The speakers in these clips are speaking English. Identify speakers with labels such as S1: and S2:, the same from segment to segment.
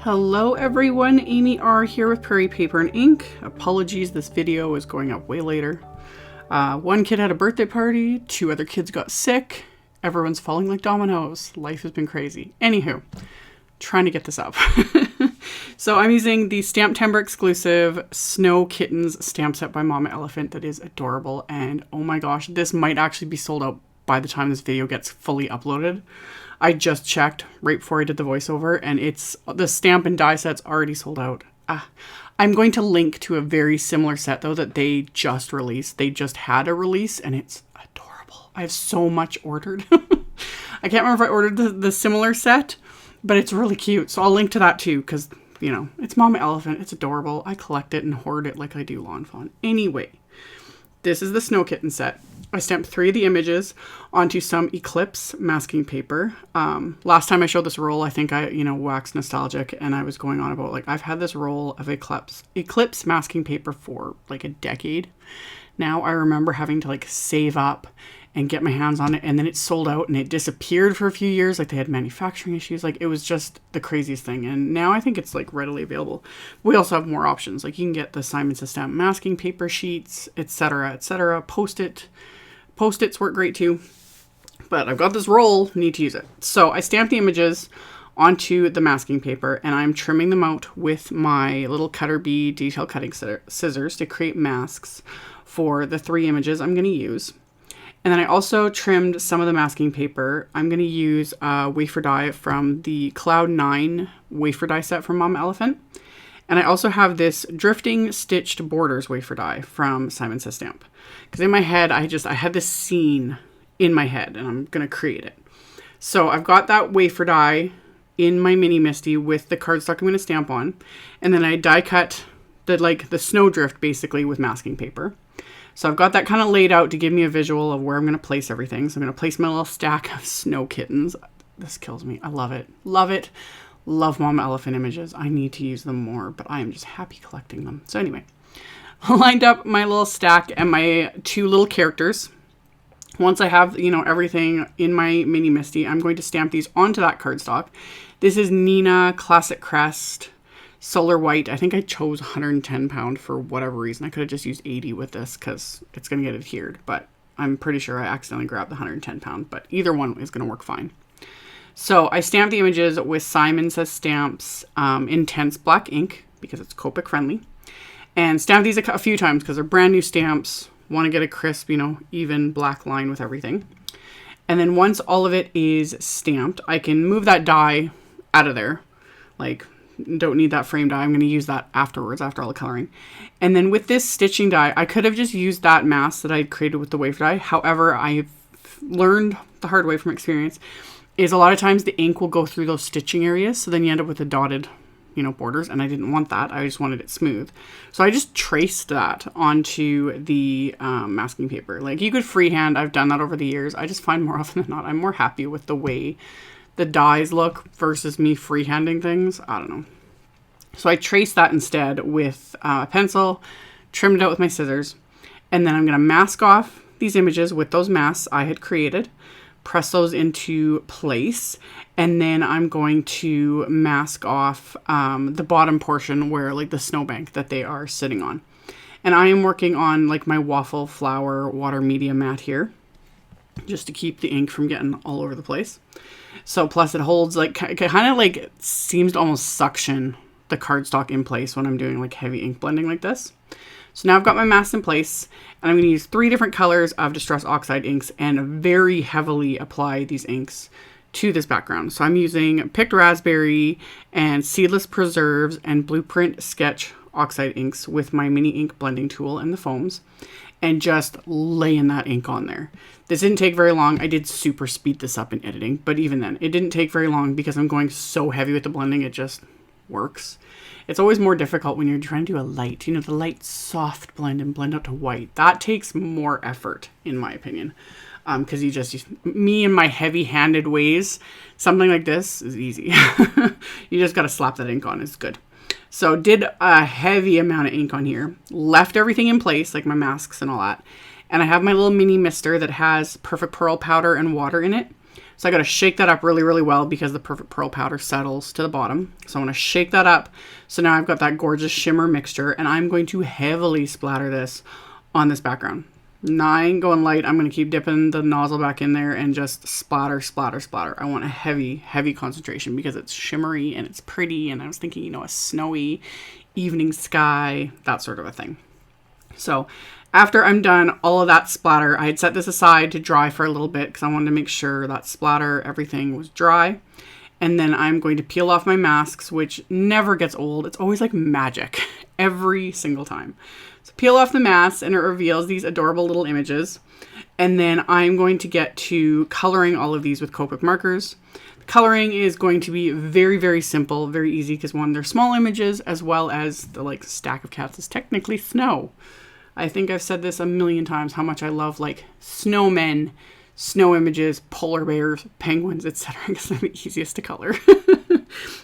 S1: Hello everyone, AmyR here with Prairie Paper and Ink. Apologies, this video is going up way later. One kid had a birthday party, 2 other kids got sick, everyone's falling like dominoes. Life has been crazy. Anywho, trying to get this up. So I'm using the STAMPtember exclusive Snow Kittens stamp set by Mama Elephant that is adorable, and oh my gosh, this might actually be sold out by the time this video gets fully uploaded. I just checked right before I did the voiceover, and the stamp and die set's already sold out. I'm going to link to a very similar set though that they just released. They just had a release and it's adorable. I have so much ordered. I can't remember if I ordered the similar set, but it's really cute. So I'll link to that too because, you know, it's Mama Elephant. It's adorable. I collect it and hoard it like I do Lawn Fawn. Anyway, this is the Snow Kitten set. I stamped 3 of the images onto some Eclipse masking paper. Last time I showed this roll, I think I, waxed nostalgic and I was going on about, like, I've had this roll of Eclipse masking paper for like a decade. Now I remember having to like save up and get my hands on it, and then it sold out and it disappeared for a few years. Like they had manufacturing issues. Like it was just the craziest thing. And now I think it's like readily available. We also have more options. Like you can get the Simon Says Stamp masking paper sheets, etc., etc. Post-its work great too. But I've got this roll, need to use it. So I stamped the images onto the masking paper and I'm trimming them out with my little Cutter Bee detail cutting scissors to create masks for the 3 images I'm going to use. And then I also trimmed some of the masking paper. I'm going to use Wafer die from the Cloud 9 Wafer die set from Mama Elephant. And I also have this Drifting Stitched Borders Wafer die from Simon Says Stamp. Because in my head, I had this scene in my head and I'm going to create it. So I've got that Wafer die in my mini MISTI with the cardstock I'm going to stamp on. And then I die cut the snowdrift basically with masking paper. So I've got that kind of laid out to give me a visual of where I'm going to place everything. So I'm going to place my little stack of Snow Kittens. This kills me. I love it. Love it. Love Mama Elephant images. I need to use them more, but I am just happy collecting them. So anyway, lined up my little stack and my 2 little characters. Once I have, everything in my mini MISTI, I'm going to stamp these onto that cardstock. This is Neenah Classic Crest Solar White. I think I chose 110 pound for whatever reason. I could have just used 80 with this because it's going to get adhered, but I'm pretty sure I accidentally grabbed the 110 pound, but either one is going to work fine. So I stamped the images with Simon Says Stamp's Intense Black ink because it's Copic friendly, and stamped these a few times because they're brand new stamps. Want to get a crisp, even black line with everything. And then once all of it is stamped, I can move that die out of there. Like, don't need that frame die. I'm going to use that afterwards, after all the coloring. And then with this stitching die, I could have just used that mask that I created with the Wafer die. However, I've learned the hard way from experience is a lot of times the ink will go through those stitching areas. So then you end up with the dotted, borders. And I didn't want that. I just wanted it smooth. So I just traced that onto the masking paper. Like you could freehand. I've done that over the years. I just find more often than not, I'm more happy with the way the dies look versus me freehanding things. I don't know. So I traced that instead with a pencil, trimmed it out with my scissors, and then I'm going to mask off these images with those masks I had created, press those into place, and then I'm going to mask off the bottom portion where like the snowbank that they are sitting on. And I am working on like my Waffle flower water media mat here, just to keep the ink from getting all over the place. So plus it holds like kind of like seems to almost suction the cardstock in place when I'm doing like heavy ink blending like this. So now I've got my mask in place and I'm going to use 3 different colors of Distress Oxide inks and very heavily apply these inks to this background. So I'm using Picked Raspberry and Seedless Preserves and Blueprint Sketch Oxide inks with my mini ink blending tool and the foams, and just laying that ink on there. This didn't take very long. I did super speed this up in editing, but even then, it didn't take very long because I'm going so heavy with the blending, it just works. It's always more difficult when you're trying to do a light, the light soft blend and blend out to white. That takes more effort, in my opinion, because me and my heavy-handed ways, something like this is easy. You just got to slap that ink on. It's good. So did a heavy amount of ink on here, left everything in place, like my masks and all that. And I have my little mini mister that has Perfect Pearl powder and water in it. So I got to shake that up really, really well because the perfect pearl powder settles to the bottom. So I'm going to shake that up. So now I've got that gorgeous shimmer mixture, and I'm going to heavily splatter this on this background. Now I ain't going light. I'm going to keep dipping the nozzle back in there and just splatter, splatter, splatter. I want a heavy, heavy concentration because it's shimmery and it's pretty. And I was thinking, you know, a snowy evening sky, that sort of a thing. So after I'm done all of that splatter, I had set this aside to dry for a little bit because I wanted to make sure that splatter, everything was dry. And then I'm going to peel off my masks, which never gets old. It's always like magic every single time. So peel off the mask and it reveals these adorable little images. And then I'm going to get to coloring all of these with Copic markers. The coloring is going to be very, very simple, very easy because one, they're small images, as well as the like stack of cats is technically snow. I think I've said this a million times how much I love like snowmen, snow images, polar bears, penguins, etc. because they're the easiest to color.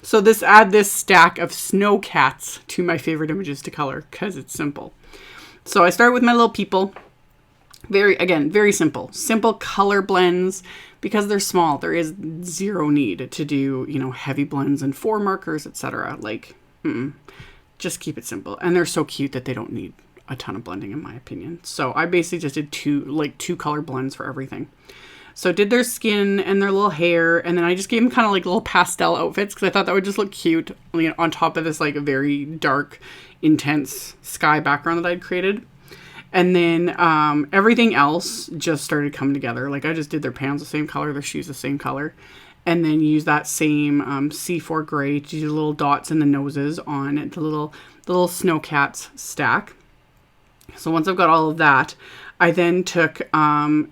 S1: So add this stack of snow cats to my favorite images to color because it's simple. So I start with my little people. Very simple. Simple color blends because they're small. There is zero need to do, you know, heavy blends and 4 markers, etc. Like, just keep it simple. And they're so cute that they don't need a ton of blending in my opinion. So I basically just did two color blends for everything. So did their skin and their little hair, and then I just gave them kind of like little pastel outfits because I thought that would just look cute, you know, on top of this like very dark, intense sky background that I'd created. And then everything else just started coming together. Like I just did their pants the same color, their shoes the same color, and then use that same C4 gray to do little dots in the noses on the little snow cats stack. So once I've got all of that, I then took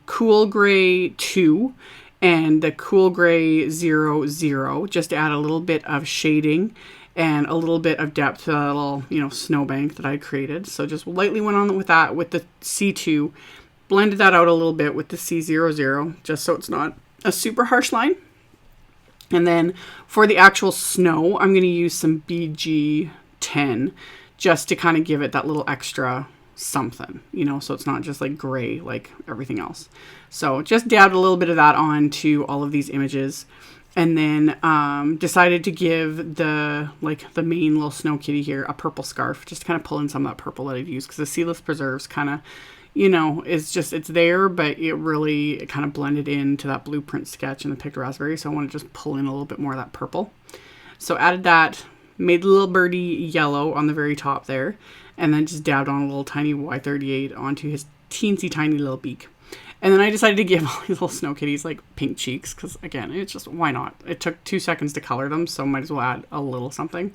S1: Cool Gray 2 and the Cool Gray 00 just to add a little bit of shading and a little bit of depth to that little, you know, snowbank that I created. So just lightly went on with that with the C2, blended that out a little bit with the C00 just so it's not a super harsh line. And then for the actual snow, I'm going to use some BG10 just to kind of give it that little extra something, you know, so it's not just like gray like everything else. So just dabbed a little bit of that on to all of these images, and then decided to give the main little snow kitty here a purple scarf, just to kind of pull in some of that purple that I've used because the Seedless Preserves kind of, you know, it's there, but it kind of blended into that blueprint sketch in the picked raspberry, so I want to just pull in a little bit more of that purple. So added that, made the little birdie yellow on the very top there, and then just dabbed on a little tiny Y38 onto his teensy tiny little beak. And then I decided to give all these little snow kitties like pink cheeks because, again, it's just, why not? It took 2 seconds to color them, so might as well add a little something.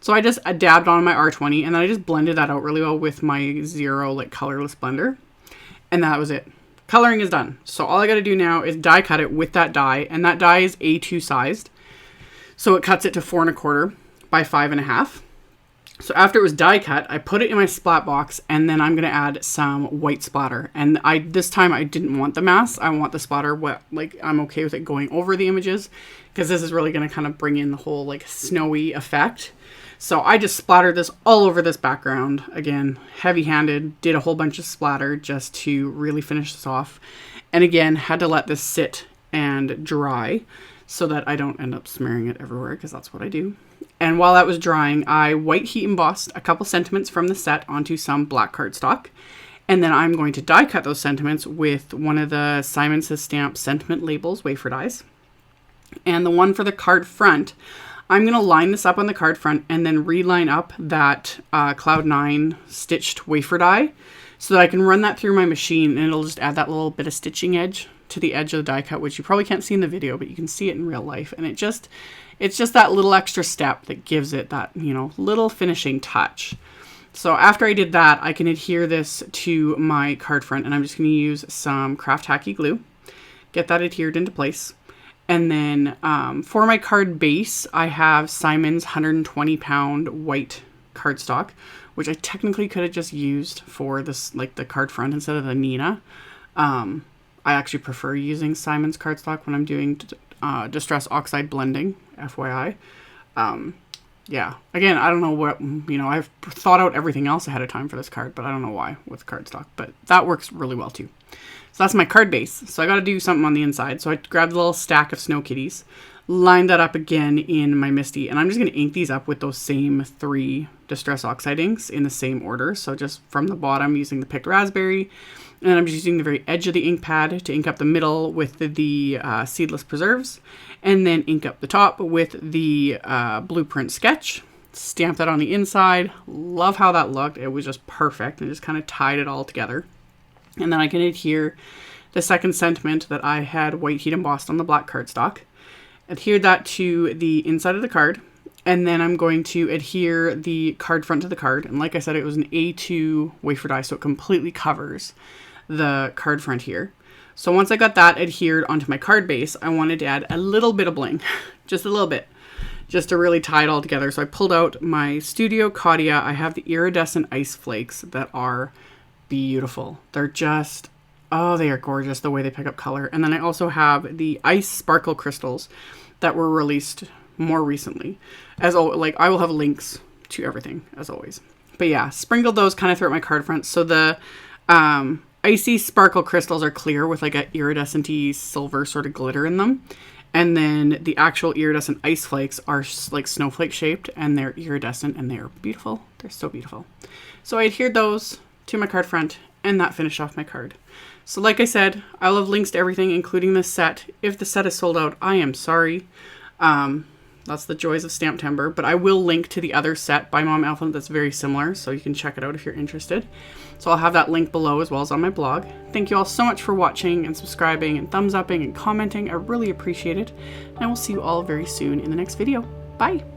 S1: So I just dabbed on my R20, and then I just blended that out really well with my 0 like colorless blender. And that was it. Coloring is done. So all I got to do now is die cut it with that die, and that die is A2 sized. So it cuts it to 4 1/4 by 5 1/2. So after it was die cut, I put it in my splat box, and then I'm going to add some white splatter. And this time I didn't want the mask. I want the splatter wet. Like, I'm okay with it going over the images because this is really going to kind of bring in the whole like snowy effect. So I just splattered this all over this background. Again, heavy-handed, did a whole bunch of splatter just to really finish this off. And again, had to let this sit and dry so that I don't end up smearing it everywhere because that's what I do. And while that was drying, I white heat embossed a couple sentiments from the set onto some black cardstock. And then I'm going to die cut those sentiments with one of the Simon Says Stamp sentiment labels, Wafer dies. And the one for the card front, I'm going to line this up on the card front and then reline up that Cloud9 stitched Wafer die so that I can run that through my machine, and it'll just add that little bit of stitching edge to the edge of the die cut, which you probably can't see in the video, but you can see it in real life. And it's just that little extra step that gives it that, you know, little finishing touch. So after I did that, I can adhere this to my card front, and I'm just going to use some Craft Tacky glue, get that adhered into place. And then for my card base, I have Simon's 120 pound white cardstock, which I technically could have just used for this, like the card front instead of the Neenah. I actually prefer using Simon's cardstock when I'm doing Distress Oxide blending, FYI. yeah, again, I don't know what, you know, I've thought out everything else ahead of time for this card, but I don't know why with cardstock, but that works really well too. So that's my card base. So I got to do something on the inside. So I grabbed a little stack of Snow Kitties, lined that up again in my MISTI, and I'm just going to ink these up with those same 3 Distress Oxide inks in the same order. So just from the bottom using the picked raspberry, and then I'm just using the very edge of the ink pad to ink up the middle with the Seedless Preserves, and then ink up the top with the Blueprint Sketch. Stamp that on the inside. Love how that looked. It was just perfect, and just kind of tied it all together. And then I can adhere the second sentiment that I had white heat embossed on the black cardstock. Adhere that to the inside of the card. And then I'm going to adhere the card front to the card. And like I said, it was an A2 wafer die, so it completely covers the card front here. So once I got that adhered onto my card base, I wanted to add a little bit of bling, just a little bit, just to really tie it all together. So I pulled out my Studio Caudia. I have the iridescent ice flakes that are beautiful. They're just, oh, they are gorgeous the way they pick up color. And then I also have the ice sparkle crystals that were released more recently. As like, I will have links to everything as always. But yeah, sprinkled those kind of throughout my card front. So the icy sparkle crystals are clear with like a iridescent-y silver sort of glitter in them. And then the actual iridescent ice flakes are like snowflake shaped, and they're iridescent and they're beautiful. They're so beautiful. So I adhered those to my card front, and that finished off my card. So like I said, I'll have links to everything, including this set. If the set is sold out, I am sorry. That's the joys of STAMPtember, but I will link to the other set by Mom Elephant that's very similar, so you can check it out if you're interested. So I'll have that link below as well as on my blog. Thank you all so much for watching and subscribing and thumbs upping and commenting. I really appreciate it. And I will see you all very soon in the next video. Bye!